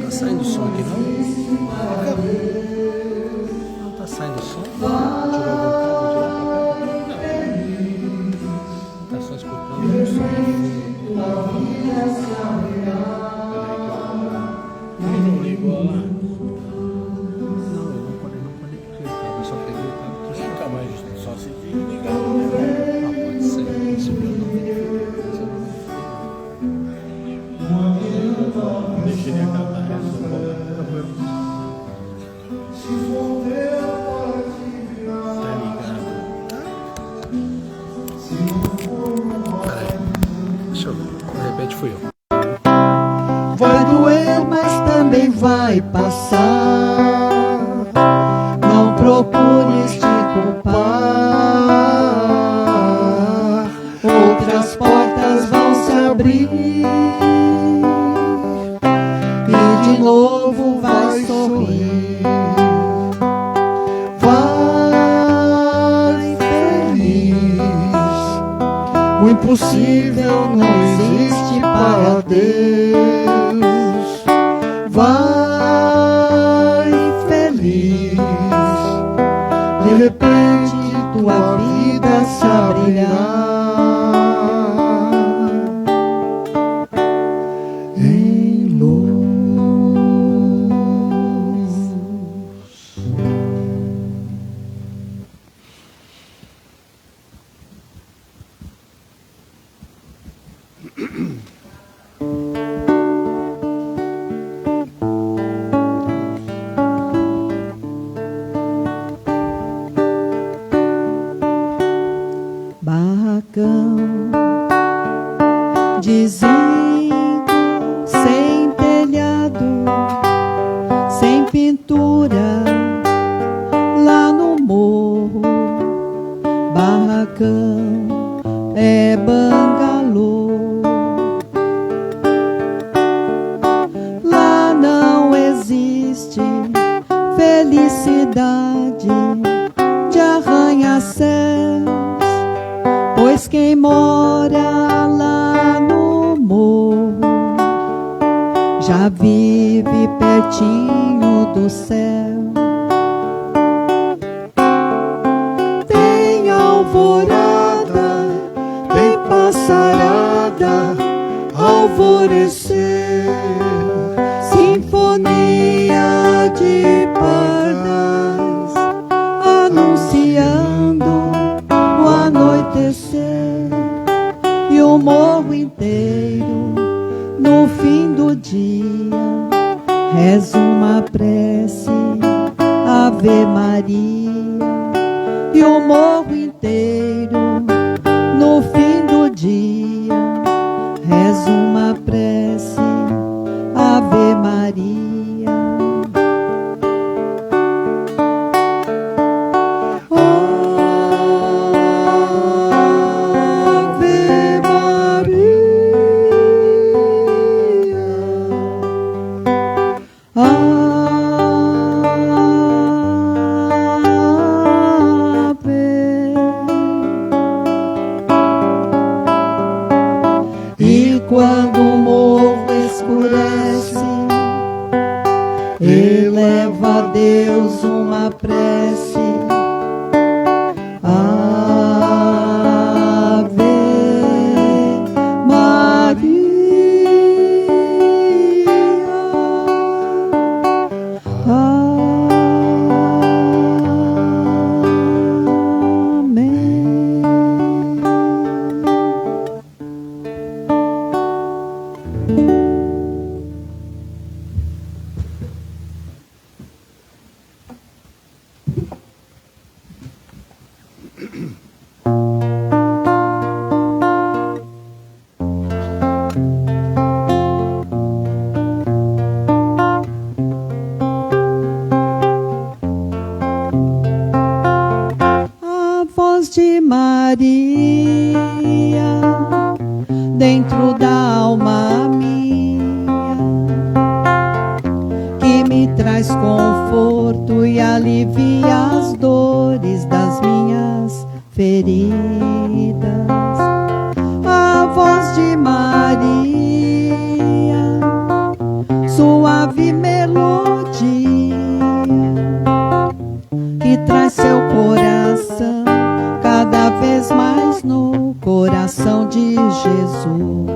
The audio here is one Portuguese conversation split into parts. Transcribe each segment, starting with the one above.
Tá saindo som aqui não? Não tá saindo som? Tirou algum cabo de lá pra cá? Não. Tá só escutando o som. Eu não ligo lá. Não, eu não conectei o cabo, eu só peguei o cabo que Nunca mais, só se ligar, né? Ah, pode ser. Se eu não verifiquei. Deixa ele acabar essa bola. Tá ligado? Peraí. Deixa eu ver. De repente fui eu. Vai doer, mas também vai passar. Não procures te culpar. Outras portas vão se abrir e de novo vai sorrir. Vai feliz. O impossível não existe para Deus. Vai feliz. De repente tua vida se abrirá em luz. Barracão de zinco, sem telhado, sem pintura, lá no morro. Barracão é bangalô. Lá não existe felicidade de arranha-céus, pois quem mora lá no morro já vive pertinho do céu. Tem alvorada, tem passarada, alvorecer, sinfonia de pardais, anunciando o anoitecer. E o morro inteiro, no fim do dia, reza uma prece, Ave Maria. E o morro inteiro, no fim do dia, reza uma prece, Ave Maria. eleva a Deus uma prece. Ave Maria. De Maria dentro da alma minha, que me traz conforto e alivia as dores das minhas feridas. A voz de Maria, suave melodia, que traz seu coração cada vez mais no coração de Jesus.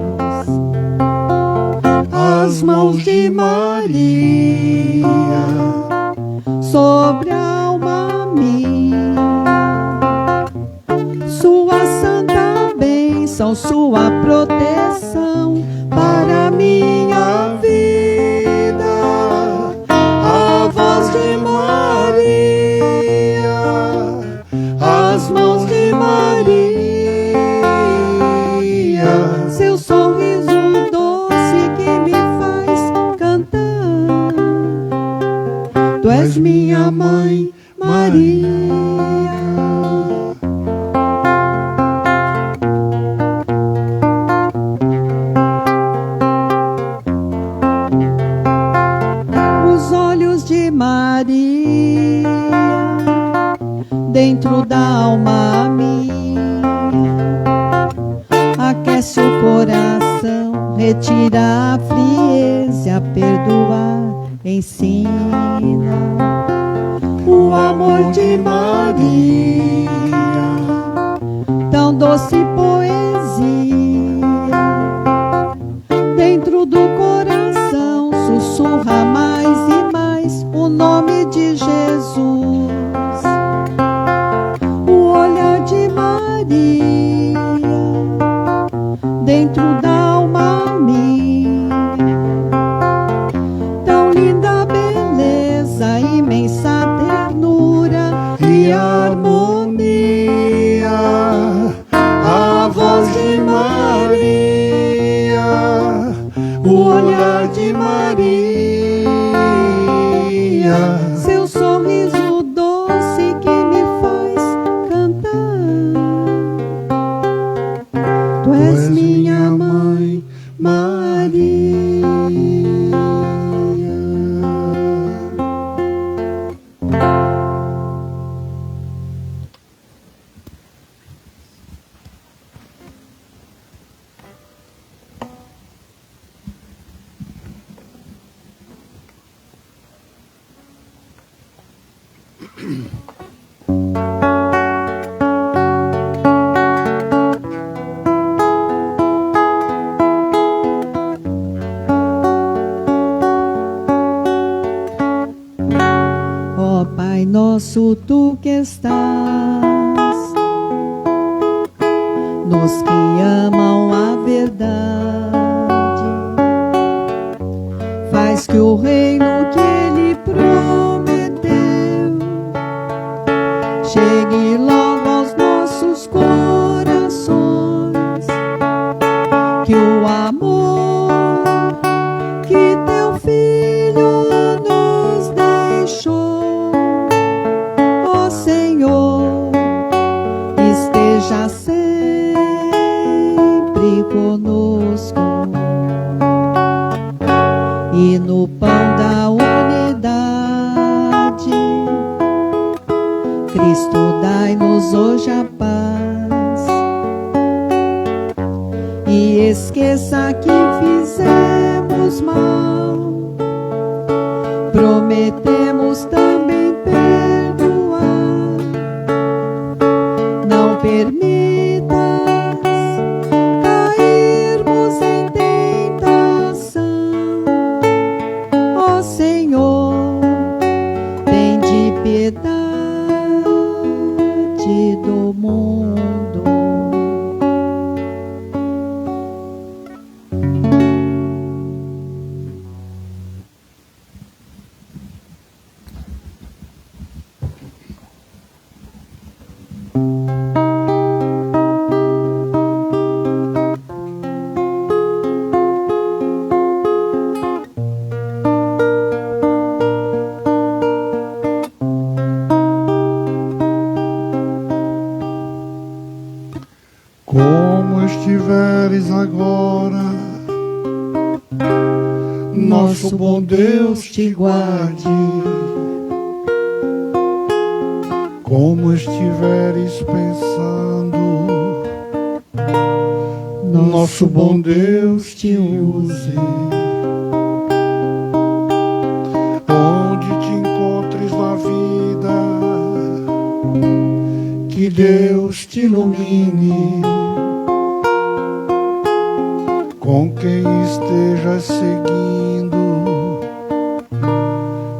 As mãos de Maria sobre a alma minha, sua santa bênção, sua proteção para minha vida. A voz de Maria, as mãos de Maria, seu sorriso doce que me faz cantar. Tu és minha mãe, Maria. Os olhos de Maria dentro da alma minha, aquece o coração, retira a frieza, a perdoar, ensina. O amor de Maria, tão doce poesia, dentro do coração sussurra mais e mais o nome de Jesus. De Maria dentro da alma minha, tão linda beleza, imensa ternura e harmonia. A voz de Maria, o olhar de Maria, seu sorriso doce que me faz cantar. Tu és minha mãe, Maria. Ó Pai nosso, tu que estás nos que amam a verdade, faz que o reino que Ele prometeu chegue logo aos nossos corações, que o amor que Teu Filho nos deixou, ó Senhor, esteja sempre conosco, e no pão da unidade, Cristo, dai-nos hoje a paz, e esqueça que fizemos mal, prometemos Deus também perdoar. Não permitas cairmos em tentação, ó Senhor, tende piedade do mundo. Como estiveres agora, nosso bom Deus te guarde. Como estiveres pensando, nosso bom Deus te use. Onde te encontres na vida, que Deus te ilumine. Com quem esteja seguindo,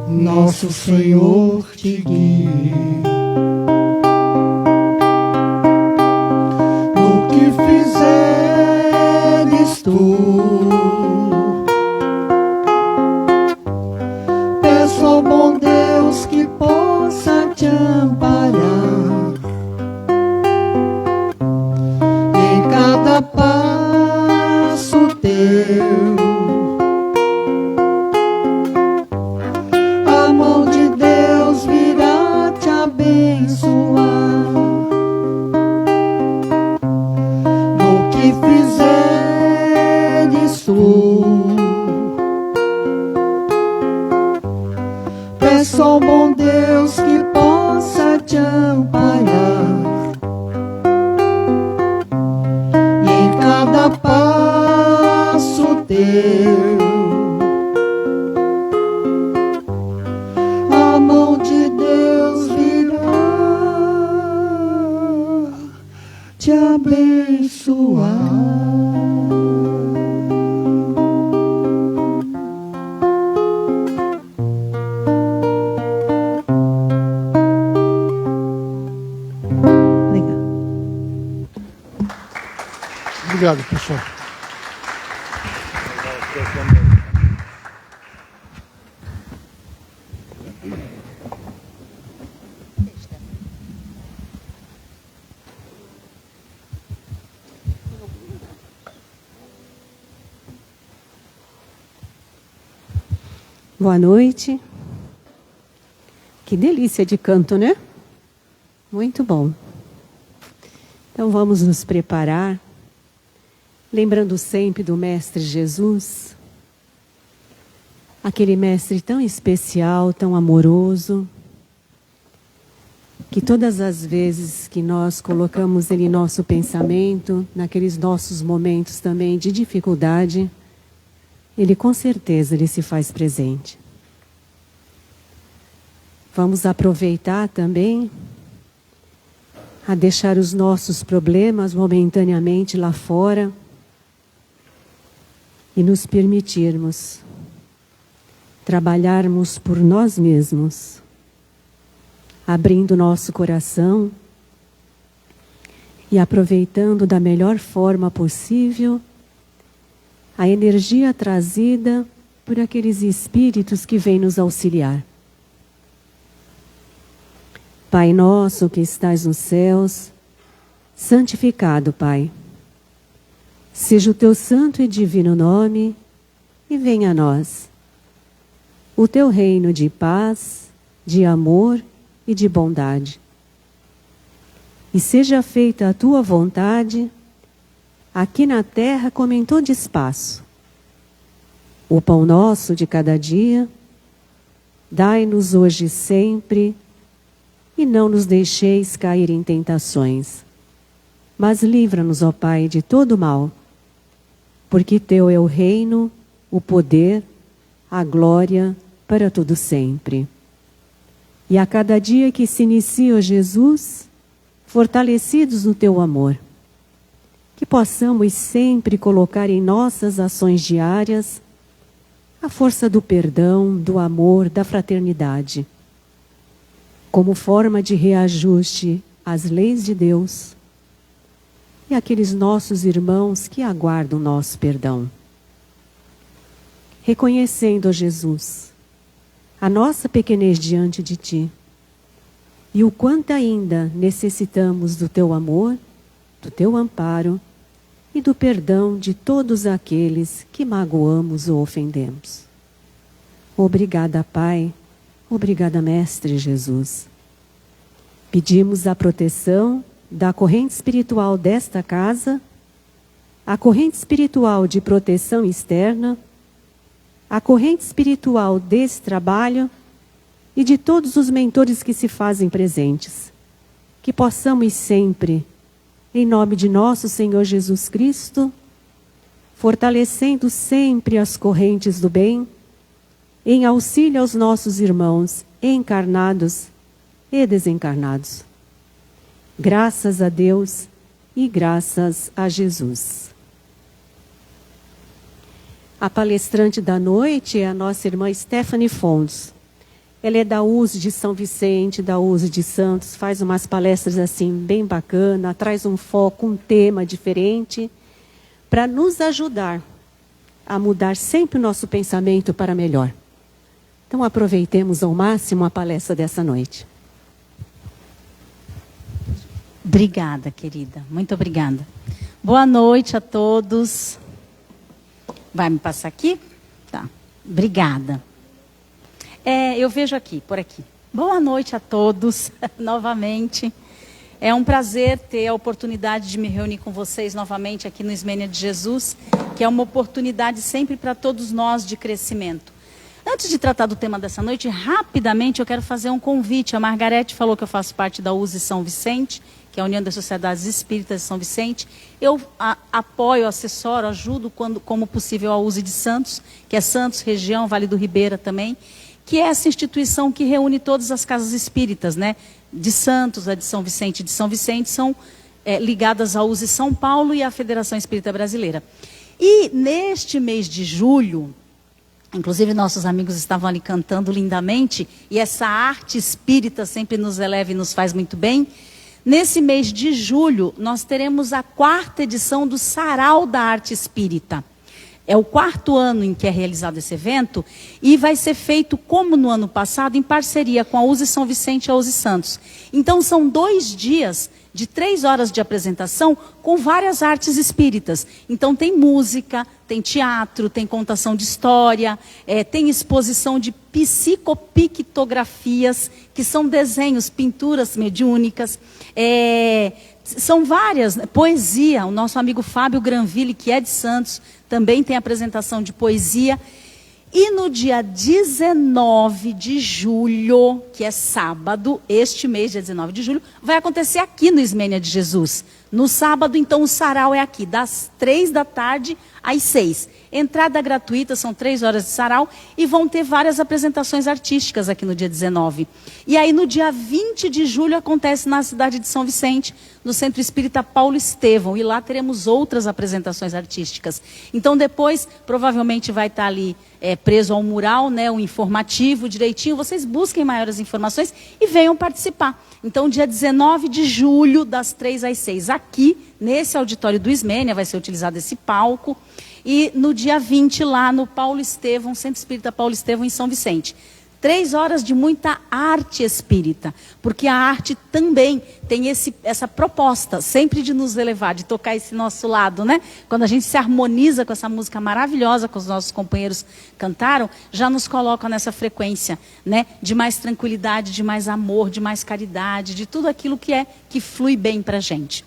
nosso Senhor te guie. No que fizeres tu, peço ao bom Deus que possa te amparar em cada passo teu. A mão de Deus virá te abençoar. No que fizeres tu, peço ao bom Deus que possa te amparar em cada passo teu. A mão de Deus virá te abençoar. Obrigada. Obrigado, pessoal. Boa noite. Que delícia de canto, né? Muito bom. Então vamos nos preparar, lembrando sempre do Mestre Jesus, aquele Mestre tão especial, tão amoroso, que todas as vezes que nós colocamos Ele em nosso pensamento, naqueles nossos momentos também de dificuldade, Ele com certeza Ele se faz presente. Vamos aproveitar também a deixar os nossos problemas momentaneamente lá fora e nos permitirmos trabalharmos por nós mesmos, abrindo nosso coração e aproveitando da melhor forma possível a energia trazida por aqueles espíritos que vêm nos auxiliar. Pai nosso que estais nos céus, santificado, Pai. Seja o teu santo e divino nome e venha a nós o teu reino de paz, de amor e de bondade. E seja feita a tua vontade, aqui na terra como em todo espaço. O pão nosso de cada dia, dai-nos hoje sempre, e não nos deixeis cair em tentações. Mas livra-nos, ó Pai, de todo mal, porque teu é o reino, o poder, a glória para todo sempre. E a cada dia que se inicia, ó Jesus, fortalecidos no teu amor, que possamos sempre colocar em nossas ações diárias a força do perdão, do amor, da fraternidade, como forma de reajuste às leis de Deus e àqueles nossos irmãos que aguardam nosso perdão. Reconhecendo, ó Jesus, a nossa pequenez diante de Ti e o quanto ainda necessitamos do Teu amor, do Teu amparo e do perdão de todos aqueles que magoamos ou ofendemos. Obrigada, Pai. Obrigada, Mestre Jesus. Pedimos a proteção da corrente espiritual desta casa, a corrente espiritual de proteção externa, a corrente espiritual desse trabalho e de todos os mentores que se fazem presentes. Que possamos sempre, em nome de nosso Senhor Jesus Cristo, fortalecendo sempre as correntes do bem, em auxílio aos nossos irmãos encarnados e desencarnados. Graças a Deus e graças a Jesus. A palestrante da noite é a nossa irmã Stephanie Fontes. Ela é da USE de São Vicente, da USE de Santos, faz umas palestras assim bem bacana, traz um foco, um tema diferente, para nos ajudar a mudar sempre o nosso pensamento para melhor. Então aproveitemos ao máximo a palestra dessa noite. Obrigada, querida. Muito obrigada. Boa noite a todos. Vai me passar aqui? Tá. Obrigada. Eu vejo aqui, por aqui. Boa noite a todos, novamente. É um prazer ter a oportunidade de me reunir com vocês novamente aqui no Ismênia de Jesus, que é uma oportunidade sempre para todos nós de crescimento. Antes de tratar do tema dessa noite, rapidamente eu quero fazer um convite. A Margarete falou que eu faço parte da USE São Vicente, que é a União das Sociedades Espíritas de São Vicente. Eu apoio, assessoro, ajudo como possível a USE de Santos, que é Santos, região, Vale do Ribeira também, que é essa instituição que reúne todas as casas espíritas, né? De Santos, a de São Vicente são ligadas à USE São Paulo e à Federação Espírita Brasileira. E neste mês de julho, inclusive nossos amigos estavam ali cantando lindamente, e essa arte espírita sempre nos eleva e nos faz muito bem. Nesse mês de julho, nós teremos a 4ª edição do Sarau da Arte Espírita. É o 4º ano em que é realizado esse evento e vai ser feito, como no ano passado, em parceria com a USE São Vicente e a USE Santos. Então, são 2 dias de 3 horas de apresentação com várias artes espíritas. Então, tem música, tem teatro, tem contação de história, tem exposição de psicopictografias, que são desenhos, pinturas mediúnicas, são várias, poesia. O nosso amigo Fábio Granville, que é de Santos, também tem apresentação de poesia. E no dia 19 de julho, que é sábado, este mês, dia 19 de julho, vai acontecer aqui no Ismênia de Jesus. No sábado, então, o sarau é aqui, das 3 da tarde às 6. Entrada gratuita, são 3 horas de sarau, e vão ter várias apresentações artísticas aqui no dia 19. E aí, no dia 20 de julho, acontece na cidade de São Vicente, no Centro Espírita Paulo Estevão, e lá teremos outras apresentações artísticas. Então, depois, provavelmente vai estar ali preso ao mural, né, o informativo direitinho. Vocês busquem maiores informações e venham participar. Então, dia 19 de julho, das 3 às 6, aqui, nesse auditório do Ismênia, vai ser utilizado esse palco. E no dia 20, lá no Paulo Estevão, Centro Espírita Paulo Estevão, em São Vicente. 3 horas de muita arte espírita, porque a arte também tem essa proposta, sempre de nos elevar, de tocar esse nosso lado, né? Quando a gente se harmoniza com essa música maravilhosa que os nossos companheiros cantaram, já nos coloca nessa frequência, né? De mais tranquilidade, de mais amor, de mais caridade, de tudo aquilo que flui bem para a gente.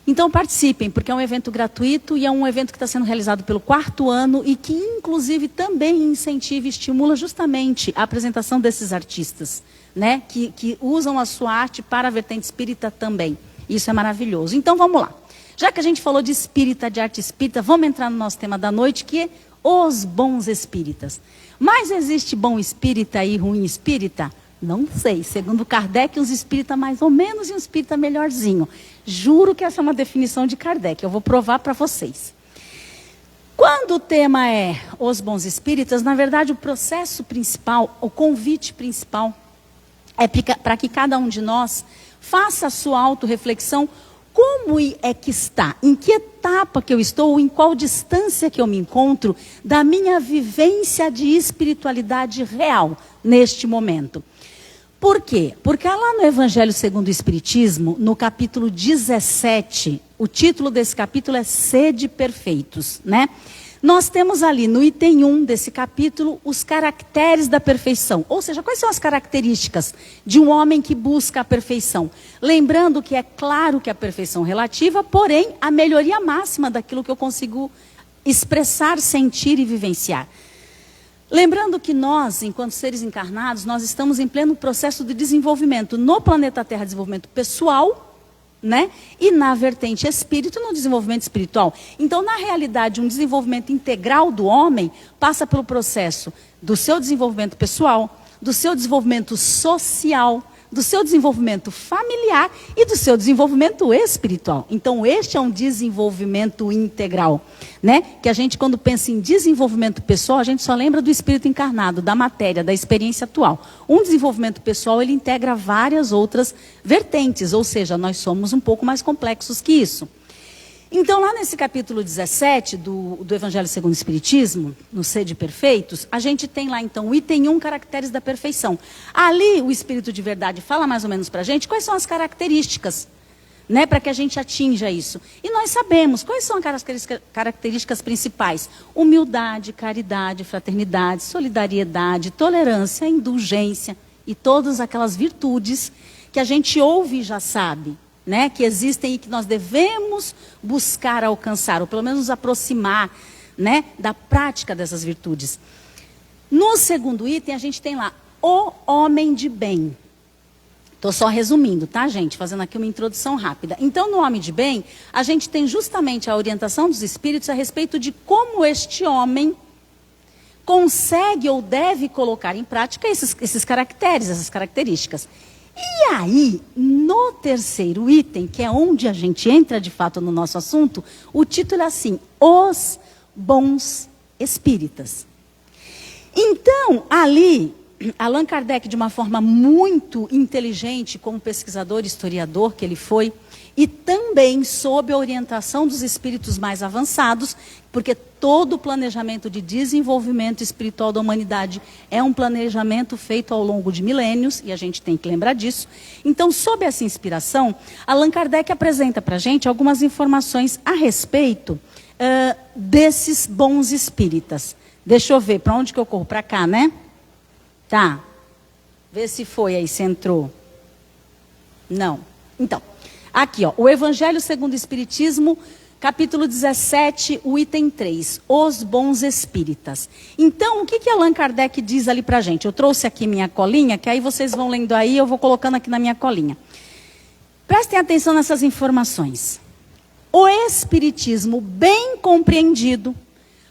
Então participem, porque é um evento gratuito e é um evento que está sendo realizado pelo 4º ano e que inclusive também incentiva e estimula justamente a apresentação desses artistas, né? Que usam a sua arte para a vertente espírita também. Isso é maravilhoso. Então vamos lá. Já que a gente falou de espírita, de arte espírita, vamos entrar no nosso tema da noite, que é os bons espíritas. Mas existe bom espírita e ruim espírita? Não sei. Segundo Kardec, uns espíritas mais ou menos e um espírita melhorzinho. Juro que essa é uma definição de Kardec. Eu vou provar para vocês. Quando o tema é os bons espíritas, na verdade o processo principal, o convite principal, é para que cada um de nós faça a sua autorreflexão. Como é que está? Em que etapa que eu estou? Ou em qual distância que eu me encontro da minha vivência de espiritualidade real neste momento? Por quê? Porque lá no Evangelho segundo o Espiritismo, no capítulo 17, o título desse capítulo é Sede Perfeitos, né? Nós temos ali no item 1 desse capítulo os caracteres da perfeição. Ou seja, quais são as características de um homem que busca a perfeição? Lembrando que é claro que a perfeição relativa, porém a melhoria máxima daquilo que eu consigo expressar, sentir e vivenciar. Lembrando que nós, enquanto seres encarnados, nós estamos em pleno processo de desenvolvimento no planeta Terra, desenvolvimento pessoal, né? E na vertente espírito, no desenvolvimento espiritual. Então, na realidade, um desenvolvimento integral do homem passa pelo processo do seu desenvolvimento pessoal, do seu desenvolvimento social, do seu desenvolvimento familiar e do seu desenvolvimento espiritual. Então, este é um desenvolvimento integral, né? Que a gente, quando pensa em desenvolvimento pessoal, a gente só lembra do espírito encarnado, da matéria, da experiência atual. Um desenvolvimento pessoal, ele integra várias outras vertentes, ou seja, nós somos um pouco mais complexos que isso. Então, lá nesse capítulo 17 do Evangelho segundo o Espiritismo, no Sede Perfeitos, a gente tem lá, então, o item 1, caracteres da perfeição. Ali, o Espírito de Verdade fala mais ou menos para a gente quais são as características, né, para que a gente atinja isso. E nós sabemos quais são as características principais. Humildade, caridade, fraternidade, solidariedade, tolerância, indulgência e todas aquelas virtudes que a gente ouve e já sabe, né, que existem e que nós devemos buscar alcançar, ou pelo menos nos aproximar, né, da prática dessas virtudes. No segundo item, a gente tem lá, o homem de bem. Estou só resumindo, tá, gente? Fazendo aqui uma introdução rápida. Então, no homem de bem, a gente tem justamente a orientação dos espíritos a respeito de como este homem consegue ou deve colocar em prática esses caracteres, essas características. E aí, no terceiro item, que é onde a gente entra de fato no nosso assunto, o título é assim, os bons espíritas. Então, ali, Allan Kardec, de uma forma muito inteligente, como pesquisador e historiador que ele foi, e também sob a orientação dos espíritos mais avançados, porque todo o planejamento de desenvolvimento espiritual da humanidade é um planejamento feito ao longo de milênios, e a gente tem que lembrar disso. Então, sob essa inspiração, Allan Kardec apresenta para a gente algumas informações a respeito desses bons espíritas. Deixa eu ver, para onde que eu corro? Para cá, né? Tá. Vê se foi aí, se entrou. Não. Então, aqui, ó, o Evangelho segundo o Espiritismo, capítulo 17, o item 3, os bons espíritas. Então, o que Allan Kardec diz ali pra gente? Eu trouxe aqui minha colinha, que aí vocês vão lendo aí, eu vou colocando aqui na minha colinha. Prestem atenção nessas informações. O Espiritismo bem compreendido,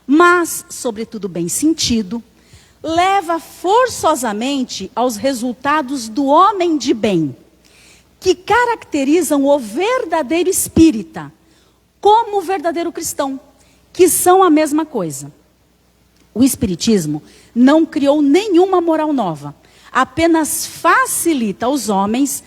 mas, sobretudo, bem sentido, leva forçosamente aos resultados do homem de bem, que caracterizam o verdadeiro espírita, como o verdadeiro cristão, que são a mesma coisa. O Espiritismo não criou nenhuma moral nova, apenas facilita aos homens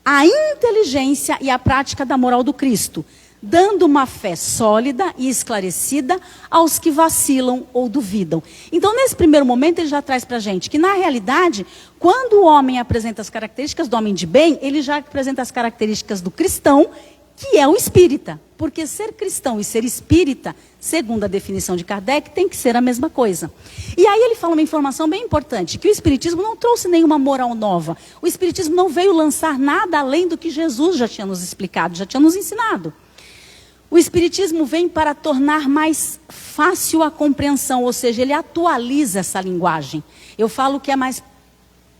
a inteligência e a prática da moral do Cristo, dando uma fé sólida e esclarecida aos que vacilam ou duvidam. Então, nesse primeiro momento, ele já traz para a gente que, na realidade, quando o homem apresenta as características do homem de bem, ele já apresenta as características do cristão, que é o espírita. Porque ser cristão e ser espírita, segundo a definição de Kardec, tem que ser a mesma coisa. E aí ele fala uma informação bem importante, que o espiritismo não trouxe nenhuma moral nova. O espiritismo não veio lançar nada além do que Jesus já tinha nos explicado, já tinha nos ensinado. O Espiritismo vem para tornar mais fácil a compreensão, ou seja, ele atualiza essa linguagem. Eu falo que é mais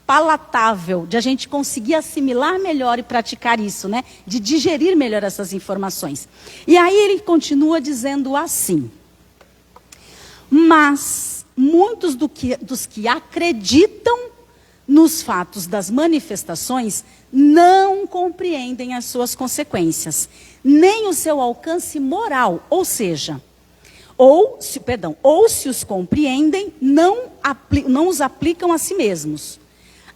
palatável, de a gente conseguir assimilar melhor e praticar isso, né? De digerir melhor essas informações. E aí ele continua dizendo assim: mas muitos dos que acreditam nos fatos das manifestações, não compreendem as suas consequências, nem o seu alcance moral, ou seja, ou se os compreendem, não os aplicam a si mesmos.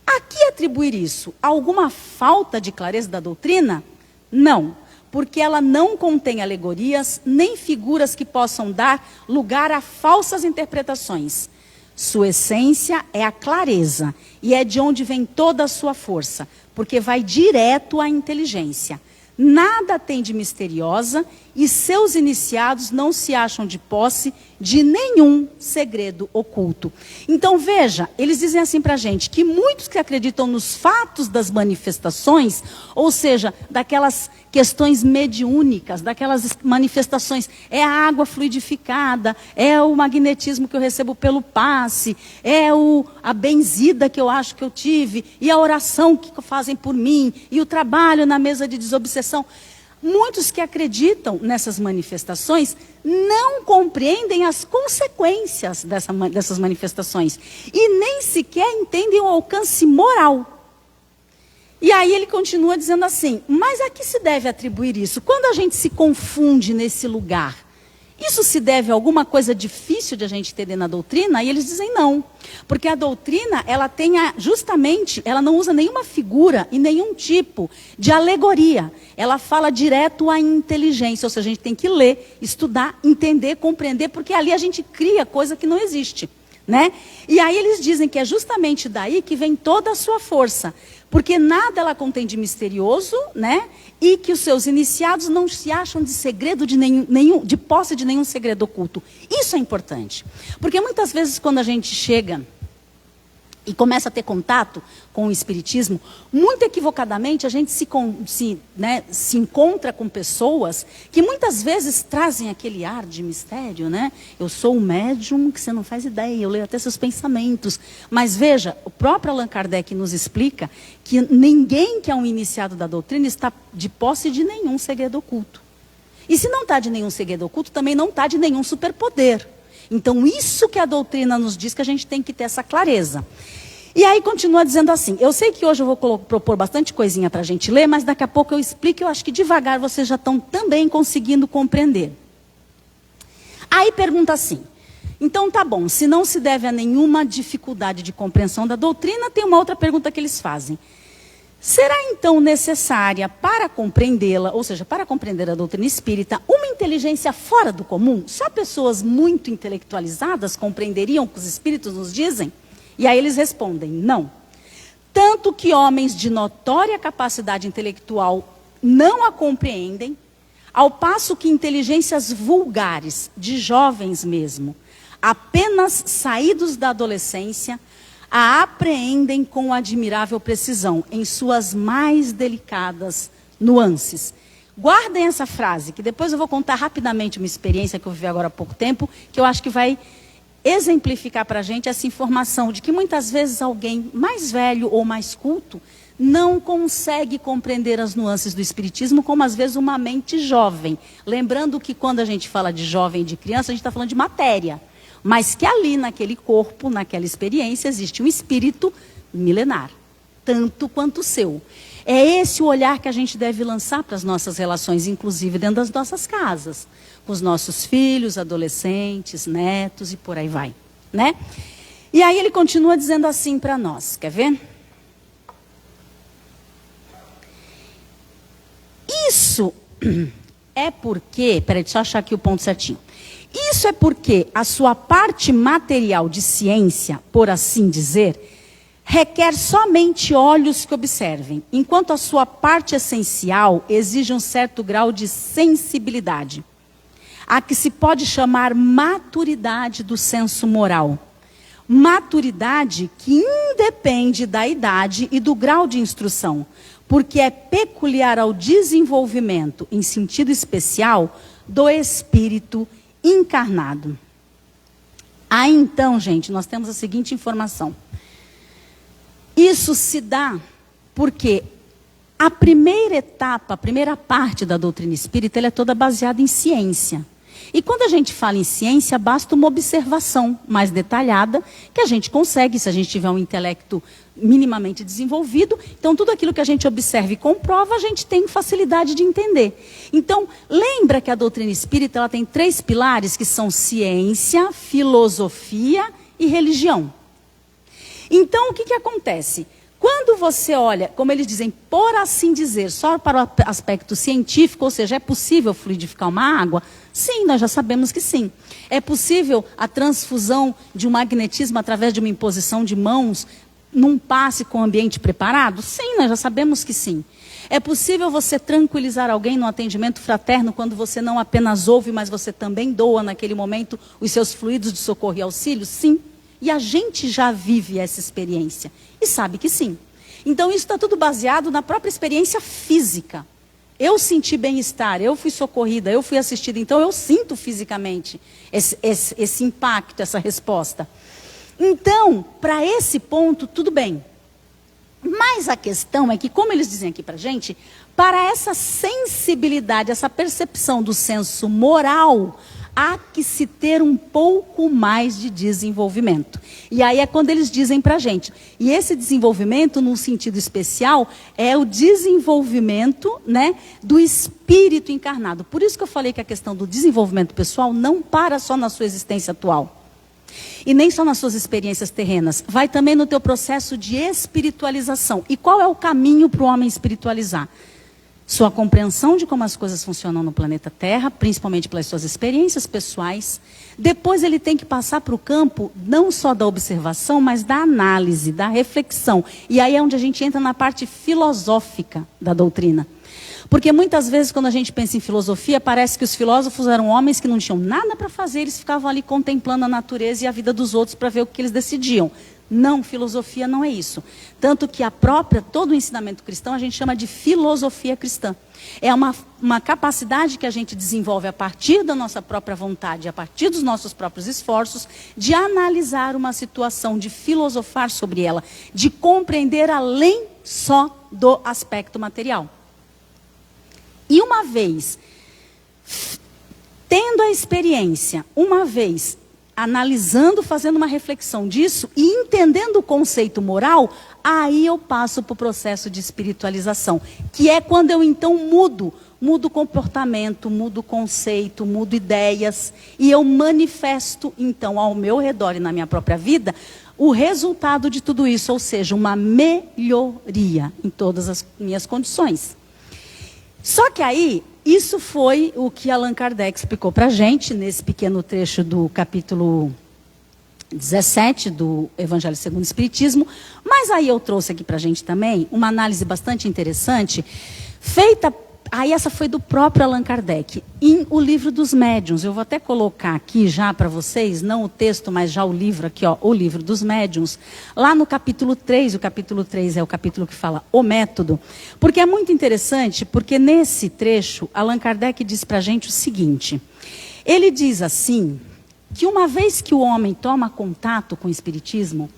A que atribuir isso? A alguma falta de clareza da doutrina? Não, porque ela não contém alegorias, nem figuras que possam dar lugar a falsas interpretações. Sua essência é a clareza, e é de onde vem toda a sua força, porque vai direto à inteligência. Nada tem de misteriosa, e seus iniciados não se acham de posse de nenhum segredo oculto. Então veja, eles dizem assim para a gente, que muitos que acreditam nos fatos das manifestações, ou seja, daquelas questões mediúnicas, daquelas manifestações, é a água fluidificada, é o magnetismo que eu recebo pelo passe, é a benzida que eu acho que eu tive, e a oração que fazem por mim, e o trabalho na mesa de desobsessão. Muitos que acreditam nessas manifestações não compreendem as consequências dessas manifestações e nem sequer entendem o alcance moral. E aí ele continua dizendo assim, mas a que se deve atribuir isso? Quando a gente se confunde nesse lugar, isso se deve a alguma coisa difícil de a gente entender na doutrina? E eles dizem não, porque a doutrina, ela tem justamente, ela não usa nenhuma figura e nenhum tipo de alegoria. Ela fala direto à inteligência, ou seja, a gente tem que ler, estudar, entender, compreender, porque ali a gente cria coisa que não existe, né? E aí eles dizem que é justamente daí que vem toda a sua força, porque nada ela contém de misterioso, né? E que os seus iniciados não se acham de segredo de posse de nenhum segredo oculto. Isso é importante, porque muitas vezes quando a gente chega e começa a ter contato com o espiritismo, muito equivocadamente a gente se encontra com pessoas que muitas vezes trazem aquele ar de mistério, né? Eu sou um médium que você não faz ideia, eu leio até seus pensamentos. Mas veja, o próprio Allan Kardec nos explica que ninguém que é um iniciado da doutrina está de posse de nenhum segredo oculto. E se não está de nenhum segredo oculto, também não está de nenhum superpoder. Então, isso que a doutrina nos diz, que a gente tem que ter essa clareza. E aí continua dizendo assim, eu sei que hoje eu vou propor bastante coisinha para a gente ler, mas daqui a pouco eu explico, eu acho que devagar vocês já estão também conseguindo compreender. Aí pergunta assim, então tá bom, se não se deve a nenhuma dificuldade de compreensão da doutrina, tem uma outra pergunta que eles fazem. Será então necessária para compreendê-la, ou seja, para compreender a doutrina espírita, uma inteligência fora do comum? Só pessoas muito intelectualizadas compreenderiam o que os espíritos nos dizem? E aí eles respondem, não. Tanto que homens de notória capacidade intelectual não a compreendem, ao passo que inteligências vulgares, de jovens mesmo, apenas saídos da adolescência, a apreendem com admirável precisão, em suas mais delicadas nuances. Guardem essa frase, que depois eu vou contar rapidamente uma experiência que eu vivi agora há pouco tempo, que eu acho que vai exemplificar para a gente essa informação de que muitas vezes alguém mais velho ou mais culto não consegue compreender as nuances do espiritismo, como às vezes uma mente jovem. Lembrando que quando a gente fala de jovem e de criança, a gente está falando de matéria. Mas que ali, naquele corpo, naquela experiência, existe um espírito milenar, tanto quanto o seu. É esse o olhar que a gente deve lançar para as nossas relações, inclusive dentro das nossas casas, com os nossos filhos, adolescentes, netos e por aí vai, né? E aí ele continua dizendo assim para nós, quer ver? Isso é porque, peraí, deixa eu achar aqui o ponto certinho. Isso é porque a sua parte material de ciência, por assim dizer, requer somente olhos que observem, enquanto a sua parte essencial exige um certo grau de sensibilidade, a que se pode chamar maturidade do senso moral. Maturidade que independe da idade e do grau de instrução, porque é peculiar ao desenvolvimento, em sentido especial, do espírito encarnado. Aí então, gente, nós temos a seguinte informação. Isso se dá porque a primeira etapa, a primeira parte da doutrina espírita, ela é toda baseada em ciência. E quando a gente fala em ciência, basta uma observação mais detalhada que a gente consegue, se a gente tiver um intelecto minimamente desenvolvido. Então, tudo aquilo que a gente observa e comprova, a gente tem facilidade de entender. Então, lembra que a doutrina espírita ela tem 3 pilares, que são ciência, filosofia e religião. Então, o que acontece? Quando você olha, como eles dizem, por assim dizer, só para o aspecto científico, ou seja, é possível fluidificar uma água? Sim, nós já sabemos que sim. É possível a transfusão de um magnetismo através de uma imposição de mãos num passe com o ambiente preparado? Sim, nós já sabemos que sim. É possível você tranquilizar alguém no atendimento fraterno quando você não apenas ouve, mas você também doa naquele momento os seus fluidos de socorro e auxílio? Sim. E a gente já vive essa experiência e sabe que sim. Então isso está tudo baseado na própria experiência física. Eu senti bem-estar, eu fui socorrida, eu fui assistida, então eu sinto fisicamente esse impacto, essa resposta. Então, para esse ponto, tudo bem. Mas a questão é que, como eles dizem aqui para a gente, para essa sensibilidade, essa percepção do senso moral, há que se ter um pouco mais de desenvolvimento. E aí é quando eles dizem para a gente. E esse desenvolvimento, num sentido especial, é o desenvolvimento, né, do espírito encarnado. Por isso que eu falei que a questão do desenvolvimento pessoal não para só na sua existência atual. E nem só nas suas experiências terrenas. Vai também no teu processo de espiritualização. E qual é o caminho para o homem espiritualizar? Sua compreensão de como as coisas funcionam no planeta Terra, principalmente pelas suas experiências pessoais. Depois ele tem que passar para o campo, não só da observação, mas da análise, da reflexão. E aí é onde a gente entra na parte filosófica da doutrina. Porque muitas vezes quando a gente pensa em filosofia, parece que os filósofos eram homens que não tinham nada para fazer, eles ficavam ali contemplando a natureza e a vida dos outros para ver o que eles decidiam. Não, filosofia não é isso. Tanto que todo o ensinamento cristão a gente chama de filosofia cristã. É uma capacidade que a gente desenvolve a partir da nossa própria vontade, a partir dos nossos próprios esforços, de analisar uma situação, de filosofar sobre ela, de compreender além só do aspecto material. E uma vez tendo a experiência, uma vez analisando, fazendo uma reflexão disso e entendendo o conceito moral, aí eu passo para o processo de espiritualização, que é quando eu então mudo o comportamento, mudo o conceito, mudo ideias, e eu manifesto então ao meu redor e na minha própria vida o resultado de tudo isso, ou seja, uma melhoria em todas as minhas condições. Só que aí, isso foi o que Allan Kardec explicou para a gente, nesse pequeno trecho do capítulo 17 do Evangelho segundo o Espiritismo. Mas aí eu trouxe aqui para a gente também uma análise bastante interessante, feita, aí essa foi do próprio Allan Kardec, em O Livro dos Médiuns. Eu vou até colocar aqui já para vocês, não o texto, mas já o livro aqui, ó, O Livro dos Médiuns. Lá no capítulo 3, o capítulo 3 é o capítulo que fala o método. Porque é muito interessante, porque nesse trecho, Allan Kardec diz para a gente o seguinte. Ele diz assim, que uma vez que o homem toma contato com o Espiritismo,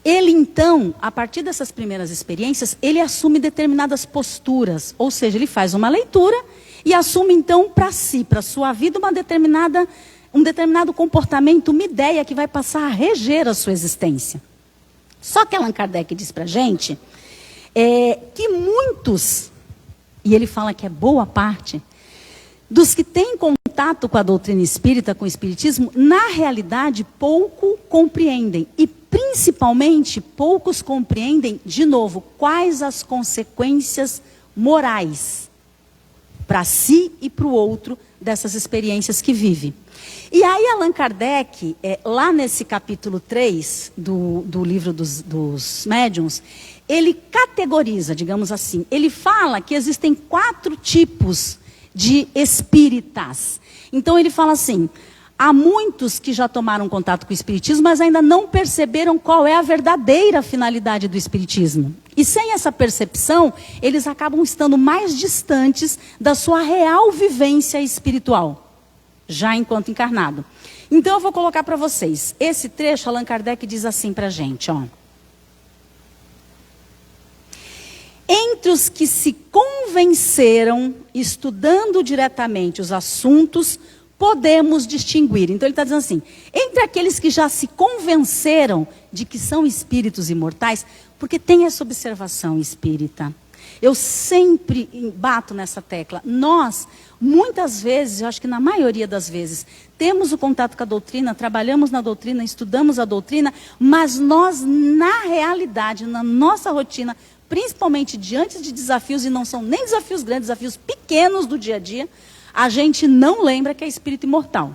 ele então, a partir dessas primeiras experiências, ele assume determinadas posturas. Ou seja, ele faz uma leitura e assume então para si, para a sua vida, um determinado comportamento, uma ideia que vai passar a reger a sua existência. Só que Allan Kardec diz para a gente que muitos, e ele fala que é boa parte, dos que têm contato com a doutrina espírita, com o espiritismo, na realidade pouco compreendem. E principalmente poucos compreendem, de novo, quais as consequências morais para si e para o outro dessas experiências que vive. E aí Allan Kardec, lá nesse capítulo 3 do livro dos médiuns, ele categoriza, digamos assim, ele fala que existem 4 tipos de espíritas. Então ele fala assim, há muitos que já tomaram contato com o Espiritismo, mas ainda não perceberam qual é a verdadeira finalidade do Espiritismo. E sem essa percepção, eles acabam estando mais distantes da sua real vivência espiritual, já enquanto encarnado. Então eu vou colocar para vocês, esse trecho, Allan Kardec diz assim para a gente, ó. Entre os que se convenceram, estudando diretamente os assuntos, podemos distinguir. Então ele está dizendo assim, entre aqueles que já se convenceram de que são espíritos imortais, porque tem essa observação espírita. Eu sempre bato nessa tecla. Nós, muitas vezes, eu acho que na maioria das vezes, temos o contato com a doutrina, trabalhamos na doutrina, estudamos a doutrina, mas nós, na realidade, na nossa rotina, principalmente diante de desafios, e não são nem desafios grandes, desafios pequenos do dia a dia, a gente não lembra que é espírito imortal.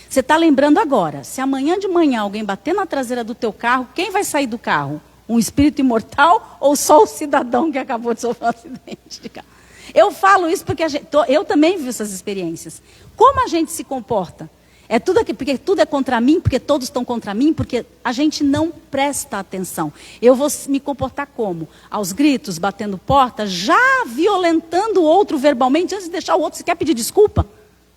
Você está lembrando agora, se amanhã de manhã alguém bater na traseira do teu carro, quem vai sair do carro? Um espírito imortal ou só o cidadão que acabou de sofrer um acidente de carro? Eu falo isso porque eu também vivo essas experiências. Como a gente se comporta? É tudo aqui, porque tudo é contra mim, porque todos estão contra mim, porque a gente não presta atenção. Eu vou me comportar como? Aos gritos, batendo porta, já violentando o outro verbalmente, antes de deixar o outro sequer pedir desculpa.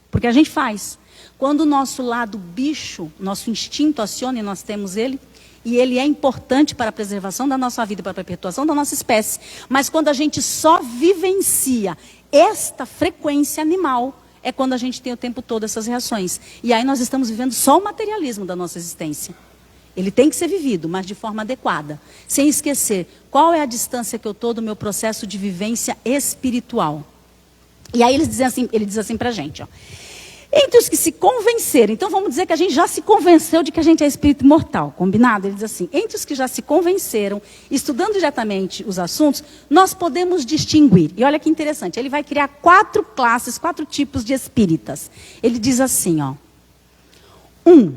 Porque a gente faz. Quando o nosso lado bicho, nosso instinto aciona, e nós temos ele, e ele é importante para a preservação da nossa vida, para a perpetuação da nossa espécie. Mas quando a gente só vivencia esta frequência animal, é quando a gente tem o tempo todo essas reações. E aí nós estamos vivendo só o materialismo da nossa existência. Ele tem que ser vivido, mas de forma adequada. Sem esquecer qual é a distância que eu estou do meu processo de vivência espiritual. E aí ele diz assim para a gente, ó. Entre os que se convenceram, então vamos dizer que a gente já se convenceu de que a gente é espírito imortal, combinado? Ele diz assim, entre os que já se convenceram, estudando diretamente os assuntos, nós podemos distinguir. E olha que interessante, ele vai criar 4 classes, 4 tipos de espíritas. Ele diz assim, ó. 1.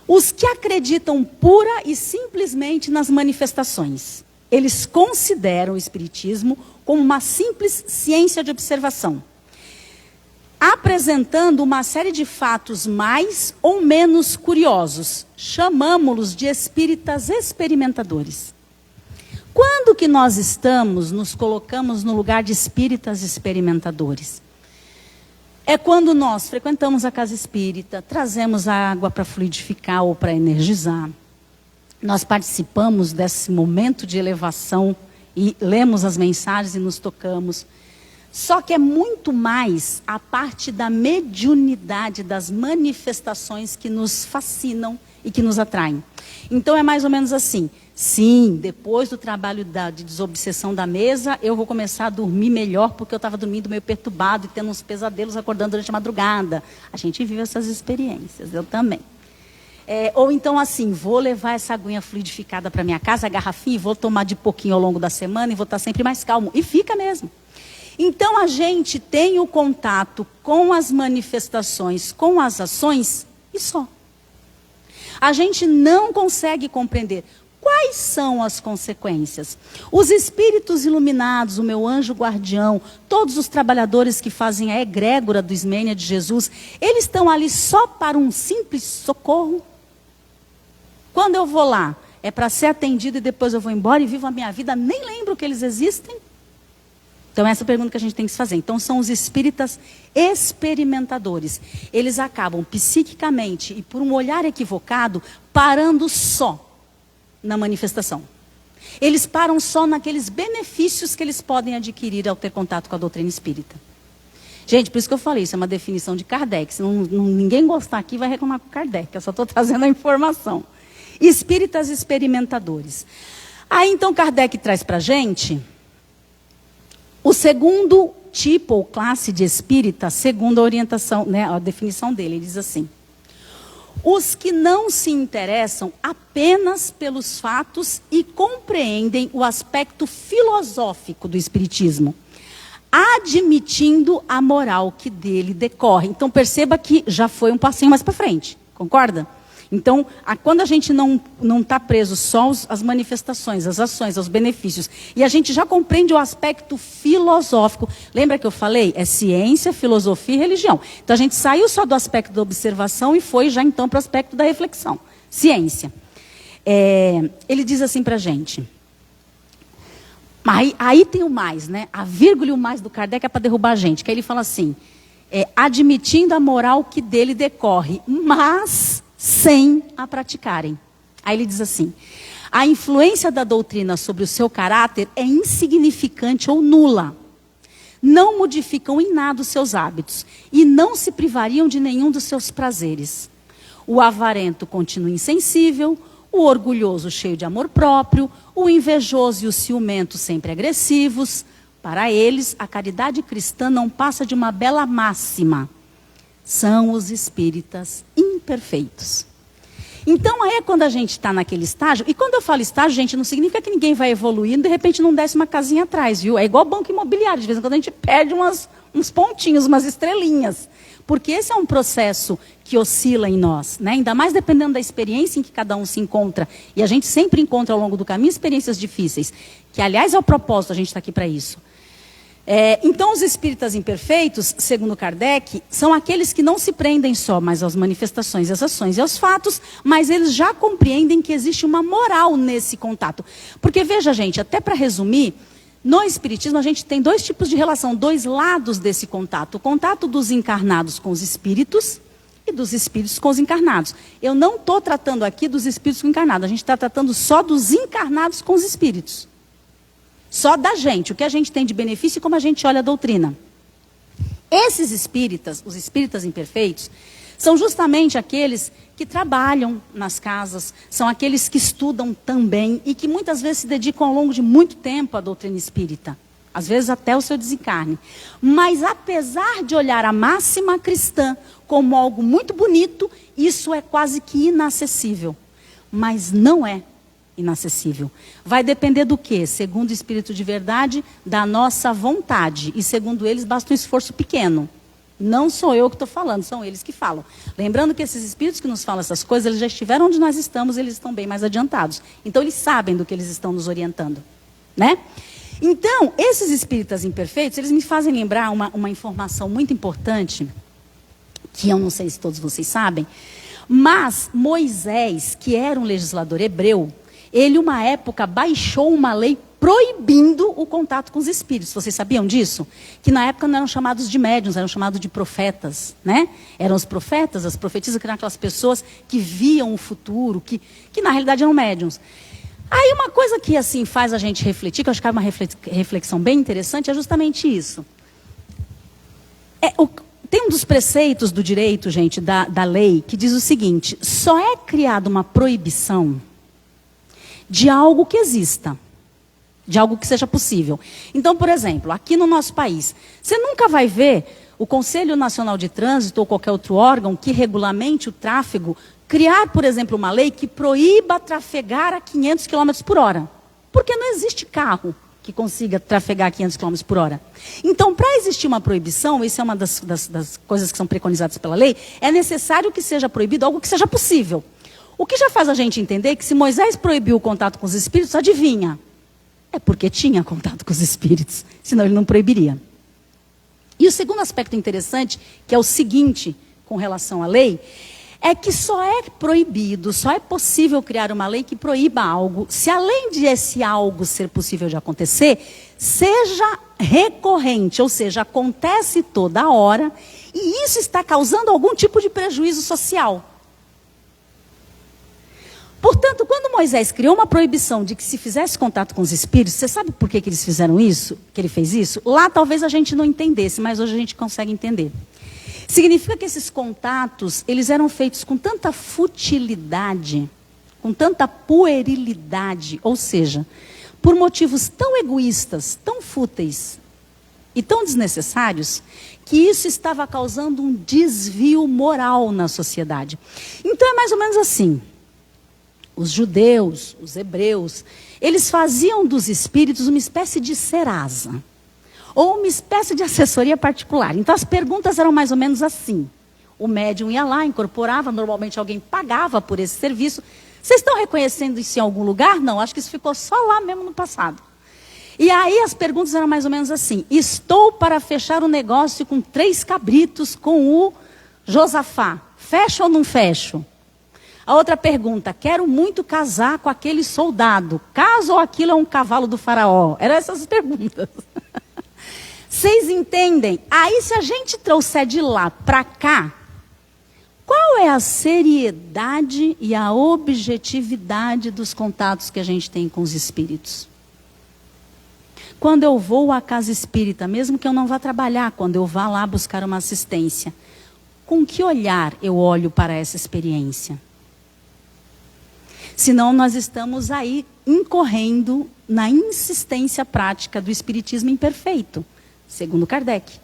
Os que acreditam pura e simplesmente nas manifestações. Eles consideram o espiritismo como uma simples ciência de observação, apresentando uma série de fatos mais ou menos curiosos. Chamamos-los de espíritas experimentadores. Quando que nós nos colocamos no lugar de espíritas experimentadores? É quando nós frequentamos a casa espírita, trazemos a água para fluidificar ou para energizar. Nós participamos desse momento de elevação e lemos as mensagens e nos tocamos. Só que é muito mais a parte da mediunidade, das manifestações que nos fascinam e que nos atraem. Então é mais ou menos assim. Sim, depois do trabalho de desobsessão da mesa, eu vou começar a dormir melhor, porque eu estava dormindo meio perturbado e tendo uns pesadelos, acordando durante a madrugada. A gente vive essas experiências, eu também. Ou então assim, vou levar essa aguinha fluidificada para minha casa, a garrafinha, e vou tomar de pouquinho ao longo da semana e vou estar sempre mais calmo. E fica mesmo. Então a gente tem o contato com as manifestações, com as ações e só. A gente não consegue compreender quais são as consequências. Os espíritos iluminados, o meu anjo guardião, todos os trabalhadores que fazem a egrégora do Ismênia de Jesus, eles estão ali só para um simples socorro? Quando eu vou lá, é para ser atendido e depois eu vou embora e vivo a minha vida, nem lembro que eles existem? Então, essa é a pergunta que a gente tem que se fazer. Então, são os espíritas experimentadores. Eles acabam psiquicamente e por um olhar equivocado, parando só na manifestação. Eles param só naqueles benefícios que eles podem adquirir ao ter contato com a doutrina espírita. Gente, por isso que eu falei, isso é uma definição de Kardec. Se ninguém gostar aqui, vai reclamar com Kardec. Eu só estou trazendo a informação. Espíritas experimentadores. Aí, então, Kardec traz para a gente o segundo tipo ou classe de espírita, segundo a orientação, né, a definição dele. Ele diz assim: os que não se interessam apenas pelos fatos e compreendem o aspecto filosófico do espiritismo, admitindo a moral que dele decorre. Então perceba que já foi um passinho mais para frente, concorda? Então, quando a gente não está preso só às manifestações, às ações, aos benefícios, e a gente já compreende o aspecto filosófico, lembra que eu falei? É ciência, filosofia e religião. Então, a gente saiu só do aspecto da observação e foi já então para o aspecto da reflexão. Ciência. Ele diz assim para a gente. Aí tem o mais, né? A vírgula e o mais do Kardec é para derrubar a gente. Que aí ele fala assim, admitindo a moral que dele decorre, mas sem a praticarem. Aí ele diz assim: a influência da doutrina sobre o seu caráter é insignificante ou nula. não modificam em nada os seus hábitos e não se privariam de nenhum dos seus prazeres. O avarento continua insensível, o orgulhoso cheio de amor próprio, o invejoso e o ciumento sempre agressivos. Para eles, a caridade cristã não passa de uma bela máxima. São os espíritas imperfeitos. Então, aí é quando a gente está naquele estágio, e quando eu falo estágio, gente, não significa que ninguém vai evoluindo, de repente não desce uma casinha atrás, viu? É igual banco imobiliário, de vez em quando a gente perde uns pontinhos, umas estrelinhas. Porque esse é um processo que oscila em nós, né? Ainda mais dependendo da experiência em que cada um se encontra. E a gente sempre encontra ao longo do caminho experiências difíceis, que aliás é o propósito, a gente está aqui para isso. Então, os espíritas imperfeitos, segundo Kardec, são aqueles que não se prendem só mais às manifestações, às ações e aos fatos, mas eles já compreendem que existe uma moral nesse contato. Porque, veja, gente, até para resumir, no Espiritismo a gente tem dois tipos de relação, dois lados desse contato. O contato dos encarnados com os espíritos e dos espíritos com os encarnados. Eu não estou tratando aqui dos espíritos com encarnados, a gente está tratando só dos encarnados com os espíritos. Só da gente, o que a gente tem de benefício e como a gente olha a doutrina. Esses espíritas, os espíritas imperfeitos, são justamente aqueles que trabalham nas casas, são aqueles que estudam também e que muitas vezes se dedicam ao longo de muito tempo à doutrina espírita. Às vezes até o seu desencarne. Mas apesar de olhar a máxima cristã como algo muito bonito, isso é quase que inacessível. Mas não é inacessível. Vai depender do quê? Segundo o Espírito de Verdade, da nossa vontade. E segundo eles, basta um esforço pequeno. Não sou eu que estou falando, são eles que falam. Lembrando que esses espíritos que nos falam essas coisas, eles já estiveram onde nós estamos, eles estão bem mais adiantados. Então, eles sabem do que eles estão nos orientando. Né? Então, esses espíritas imperfeitos, eles me fazem lembrar uma informação muito importante, que eu não sei se todos vocês sabem, mas Moisés, que era um legislador hebreu, ele, uma época, baixou uma lei proibindo o contato com os espíritos. Vocês sabiam disso? Que na época não eram chamados de médiuns, eram chamados de profetas, né? Eram os profetas, as profetisas, que eram aquelas pessoas que viam o futuro, que na realidade eram médiuns. Aí uma coisa que assim faz a gente refletir, que eu acho que é uma reflexão bem interessante, é justamente isso. Tem um dos preceitos do direito, gente, da lei, que diz o seguinte: só é criada uma proibição de algo que exista, de algo que seja possível. Então, por exemplo, aqui no nosso país, você nunca vai ver o Conselho Nacional de Trânsito ou qualquer outro órgão que regulamente o tráfego criar, por exemplo, uma lei que proíba trafegar a 500 km por hora. Porque não existe carro que consiga trafegar a 500 km por hora. Então, para existir uma proibição, isso é uma das coisas que são preconizadas pela lei, é necessário que seja proibido algo que seja possível. O que já faz a gente entender que se Moisés proibiu o contato com os espíritos, adivinha? É porque tinha contato com os espíritos, senão ele não proibiria. E o segundo aspecto interessante, que é o seguinte, com relação à lei, é que só é proibido, só é possível criar uma lei que proíba algo, se além de esse algo ser possível de acontecer, seja recorrente, ou seja, acontece toda hora, e isso está causando algum tipo de prejuízo social. Portanto, quando Moisés criou uma proibição de que se fizesse contato com os espíritos, você sabe por que eles fizeram isso? Que ele fez isso? Lá talvez a gente não entendesse, mas hoje a gente consegue entender. Significa que esses contatos, eles eram feitos com tanta futilidade, com tanta puerilidade, ou seja, por motivos tão egoístas, tão fúteis e tão desnecessários, que isso estava causando um desvio moral na sociedade. Então é mais ou menos assim. Os judeus, os hebreus, eles faziam dos espíritos uma espécie de Serasa, ou uma espécie de assessoria particular. Então as perguntas eram mais ou menos assim. O médium ia lá, incorporava, normalmente alguém pagava por esse serviço. Vocês estão reconhecendo isso em algum lugar? Não, acho que isso ficou só lá mesmo no passado. E aí as perguntas eram mais ou menos assim: estou para fechar um negócio com 3 cabritos com o Josafá. Fecho ou não fecho? A outra pergunta: quero muito casar com aquele soldado. Caso ou aquilo é um cavalo do faraó? Eram essas perguntas. Vocês entendem? Aí se a gente trouxer de lá para cá, qual é a seriedade e a objetividade dos contatos que a gente tem com os espíritos? Quando eu vou à casa espírita, mesmo que eu não vá trabalhar, quando eu vá lá buscar uma assistência, com que olhar eu olho para essa experiência? Senão nós estamos aí incorrendo na insistência prática do espiritismo imperfeito, segundo Kardec.